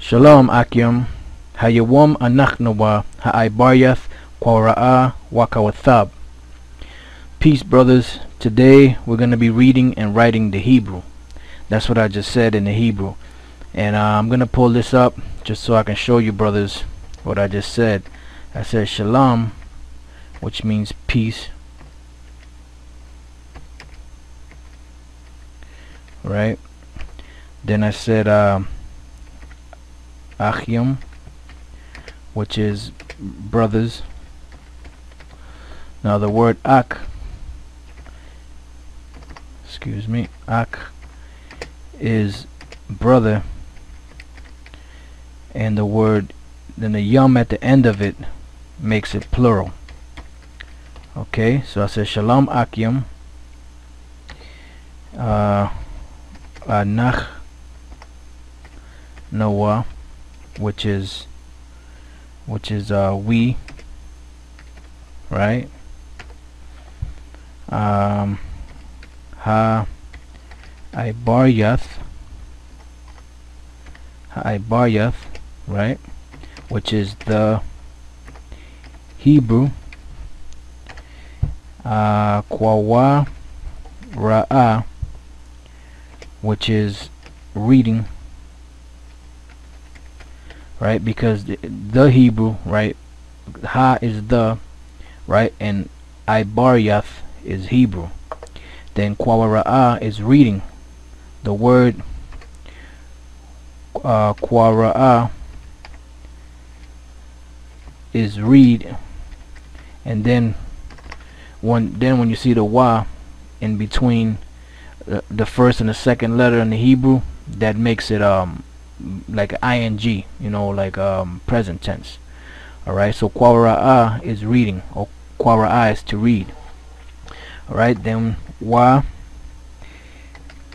Shalom Akim, Hayawam Anachnawa Ha'aibaryath Kwara'a Wakawathab. Peace, brothers. Today we're going to be reading and writing the Hebrew. That's what I just said in the Hebrew. And I'm going to pull this up just so I can show you, brothers, what I just said. I said Shalom, which means peace. Right? Then I said Achim, which is brothers. Now the word Ak, Ak is brother, and the word, then the yum at the end of it makes it plural. Okay, so I said Shalom Akim, Anach Noah, which is we, right? Ha Ibaryath, right? Which is the Hebrew. Kwawa Ra'a, which is reading, right? Because the Hebrew, right? Ha is the, right? And Ibaryath is Hebrew. Then Kwara'a is reading. The word Kwara'a is read, and then when you see the wa in between the first and the second letter in the Hebrew, that makes it like ing, you know, like present tense. Alright, so Kwara'a is reading, or Kwara'a is to read. Alright, then wa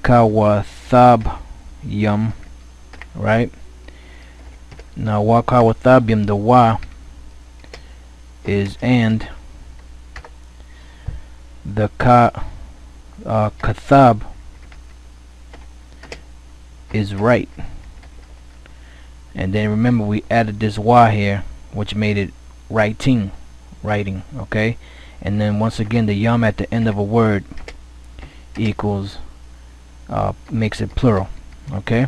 kawathab yum, right? Now wa kawathab yum, the wa is and, the kathab is right. And then remember, we added this wa here, which made it writing, okay? And then once again, the yum at the end of a word equals makes it plural, okay?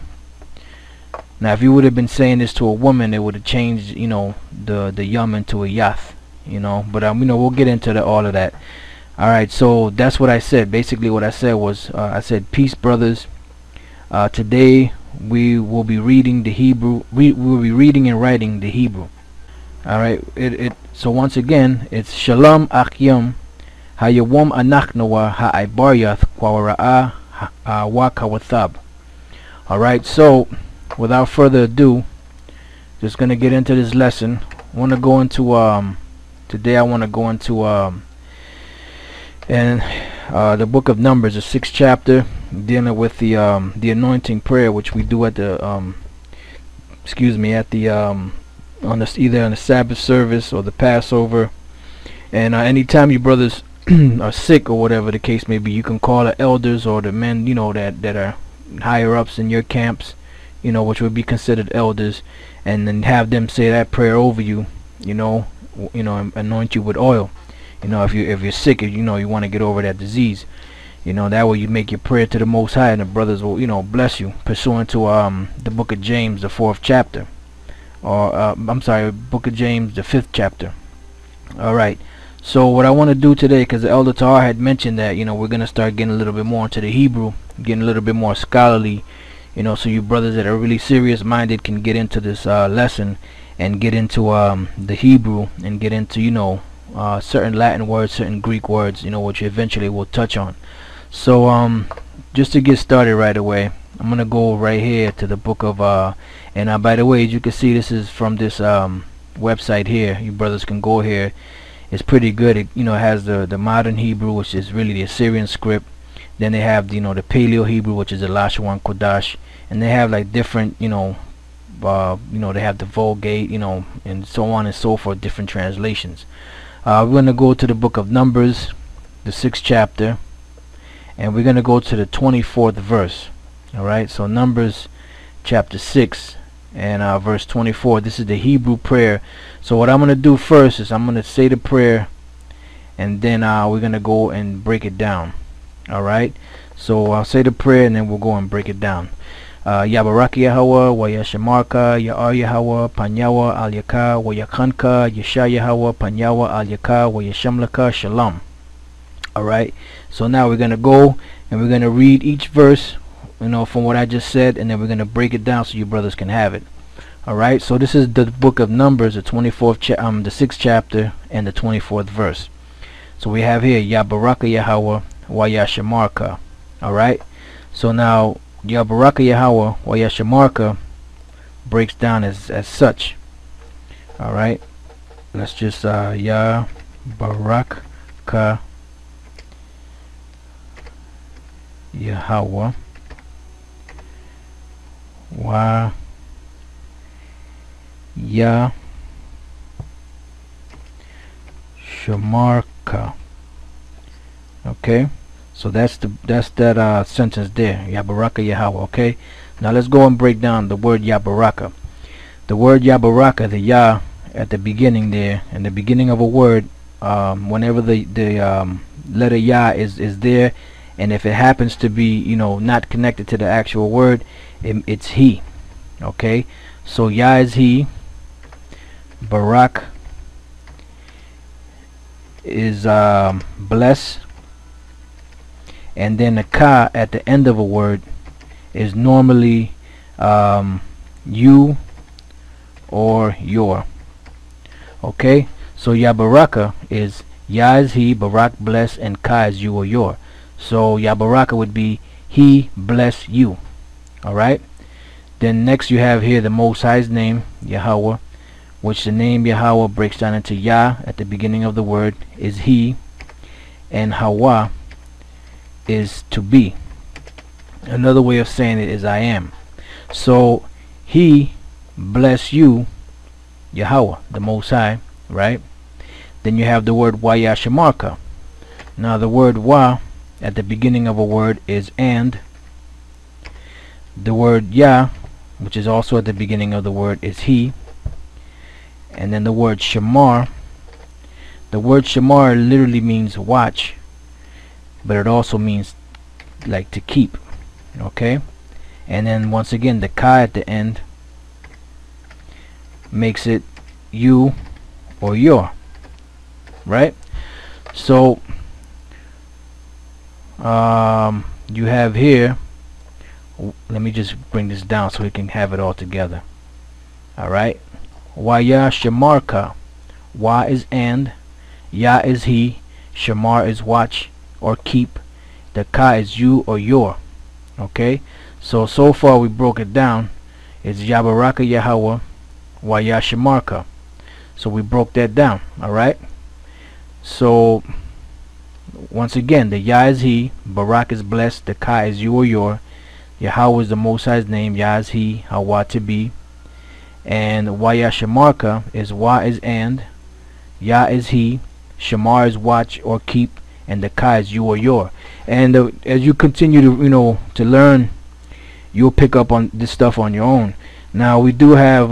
Now if you would have been saying this to a woman, it would have changed, you know, the yum into a yath, you know. But you know, we'll get into all of that. All right, so that's what I said. Basically what I said was I said, peace, brothers. Today we will be reading the Hebrew. We will be reading and writing the Hebrew. All right, so once again, it's Shalom Akyam Hayawam Anachnawa Ha'aibaryath Kwara'a Wakawathab. All right, so without further ado, just gonna get into this lesson. I want to go into today. I want to go into the book of Numbers, the 6th chapter, dealing with the anointing prayer, which we do at the at the either on the Sabbath service or the Passover. And anytime you brothers are sick or whatever the case may be, you can call the elders or the men, you know, that are higher ups in your camps, you know, which would be considered elders, and then have them say that prayer over you, you know, anoint you with oil. You know, if you're sick, you know, you want to get over that disease, you know, that way you make your prayer to the Most High, and the brothers will, you know, bless you, pursuant to the book of James, the 4th chapter, or I'm sorry, book of James, the 5th chapter. All right, so what I want to do today, because the elder Tahar had mentioned that, you know, we're gonna start getting a little bit more into the Hebrew, getting a little bit more scholarly, you know, so you brothers that are really serious minded can get into this lesson and get into the Hebrew and get into, you know, certain Latin words, certain Greek words, you know, which eventually we'll touch on. So just to get started right away, I'm gonna go right here to the book of and by the way, as you can see, this is from this website here. You brothers can go here. It's pretty good. It, you know, has the modern Hebrew, which is really the Assyrian script. Then they have, you know, the Paleo Hebrew, which is the Lashon Kodash, and they have like different, you know, they have the Vulgate, you know, and so on and so forth, different translations. We're going to go to the book of Numbers, the 6th chapter, and we're going to go to the 24th verse. Alright, so Numbers chapter 6, and verse 24. This is the Hebrew prayer. So what I'm going to do first is I'm going to say the prayer, and then we're going to go and break it down. Alright, so I'll say the prayer and then we'll go and break it down. Yabaraki Yahweh, wa Yashamarka, Ya'ar Yahweh, Panyawa al Yaka, wa Yakanka, Yasha Yahweh, Panyawa al Yaka, wa Yashamlaka, Shalom. Alright, so now we're going to go and we're going to read each verse, from what I just said, and then we're going to break it down so you brothers can have it. Alright, so this is the book of Numbers, the 24th the 6th chapter and the 24th verse. So we have here Yabaraka Yahweh wa Yashamarka. Alright, so now Yabaraka Yahweh wa Yashamarka breaks down as such. Alright, let's just Yabaraka Yahweh wa Yashamarka. Okay, so that's that sentence there, Yabaraka Yahweh. Okay, now let's go and break down the word Yabaraka. The word Yabaraka, the Yah at the beginning there, in the beginning of a word, whenever the letter Yah is there, and if it happens to be not connected to the actual word, it's he. Okay, so Yah is he, Barak is bless, and then the ka at the end of a word is normally you or your. Okay, so Yabaraka is Yah is he, Barak bless, and ka is you or your. So Yabaraka would be he bless you. Alright, then next you have here the Most High's name, Yahweh, which the name Yahweh breaks down into Yah at the beginning of the word is he, and Hawa is to be. Another way of saying it is I am. So he bless you, Yahweh, the Most High, right? Then you have the word wa Yashamarka. Now the word wa at the beginning of a word is and. The word Yah, which is also at the beginning of the word, is he. And then the word Shamar. The word Shamar literally means watch, but it also means like to keep. Okay, and then once again the ka at the end makes it you or your, right? So you have here, let me just bring this down so we can have it all together. Alright, wa Yashamarka. Wa is and, Yah is he, Shamar is watch or keep, the ka is you or your. Okay, so far we broke it down. It's Yabaraka Yahweh wa Yashamarka. So we broke that down. Alright, so once again, the Yah is he, Barak is blessed, the ka is you or your, Yahweh is the Most High's name, Yah is he, Hawa to be, and wa Yashamarka is wa is and, Yah is he, Shamar is watch or keep, and the ka is you or your. And as you continue to to learn, you'll pick up on this stuff on your own. Now we do have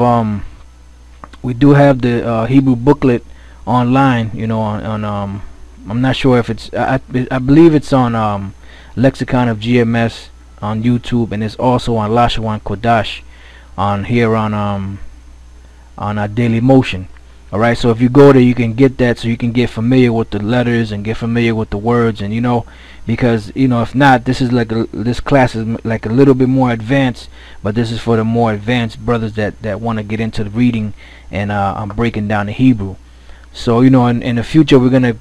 the Hebrew booklet online, on I'm not sure if it's I believe it's on Lexicon of GMS on YouTube, and it's also on Lashawan Kodash on here on Daily Motion. Alright, so if you go there, you can get that, so you can get familiar with the letters and get familiar with the words, and because if not, this is this class is like a little bit more advanced, but this is for the more advanced brothers that want to get into the reading, and I'm breaking down the Hebrew. So in the future we're gonna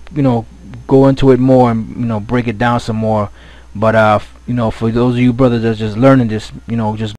go into it more and break it down some more. But for those of you brothers that's just learning this, just